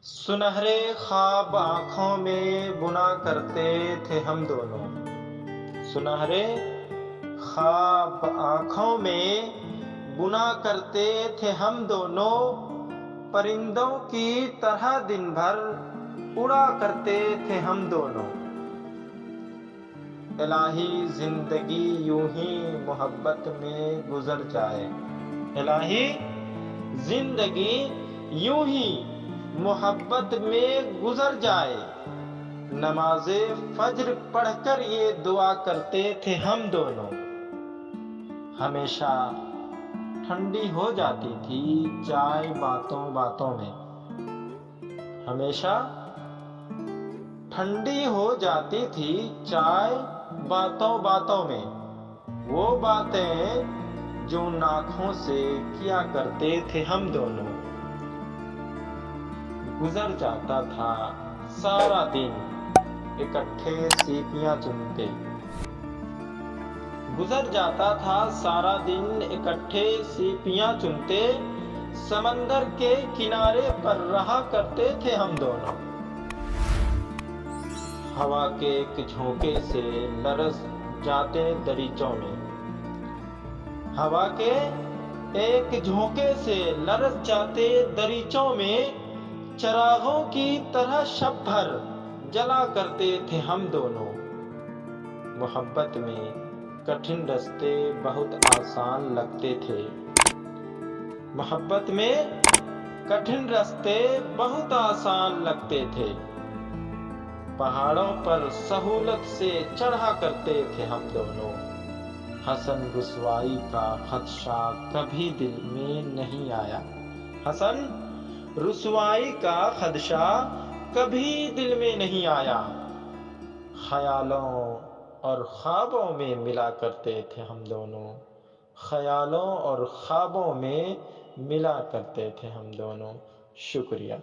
سنہرے خواب آنکھوں میں بنا کرتے تھے ہم دونوں، سنہرے خواب آنکھوں میں بنا کرتے تھے ہم دونوں، پرندوں کی طرح دن بھر اڑا کرتے تھے ہم دونوں۔ الہی زندگی یوں ہی محبت میں گزر جائے، الہی زندگی یوں ہی محبت میں گزر جائے۔ نماز فجر پڑھ کر یہ دعا کرتے تھے ہم دونوں، ہمیشہ ٹھنڈی ہو جاتی تھی چائے باتوں باتوں میں، ہمیشہ ٹھنڈی ہو جاتی تھی چائے باتوں باتوں میں، وہ باتیں جو آنکھوں سے کیا کرتے تھے ہم دونوں۔ گزر جاتا تھا سارا دن اکٹھے سیپیاں چنتے، گزر جاتا تھا سارا دن اکٹھے سیپیاں چنتے، سمندر کے کنارے پر رہا کرتے تھے ہم دونوں۔ ہوا کے ایک جھونکے سے لرز جاتے دریچوں میں، ہوا کے ایک جھونکے سے لرز جاتے دریچوں میں، چراغوں کی طرح شب بھر جلا کرتے تھے ہم دونوں۔ محبت میں کٹھن رستے بہت آسان لگتے تھے، محبت میں کٹھن رستے بہت آسان لگتے تھے، پہاڑوں پر سہولت سے چڑھا کرتے تھے ہم دونوں۔ حسن رسوائی کا خدشہ کبھی دل میں نہیں آیا، حسن رسوائی کا خدشہ کبھی دل میں نہیں آیا، خیالوں اور خوابوں میں ملا کرتے تھے ہم دونوں، خیالوں اور خوابوں میں ملا کرتے تھے ہم دونوں۔ شکریہ۔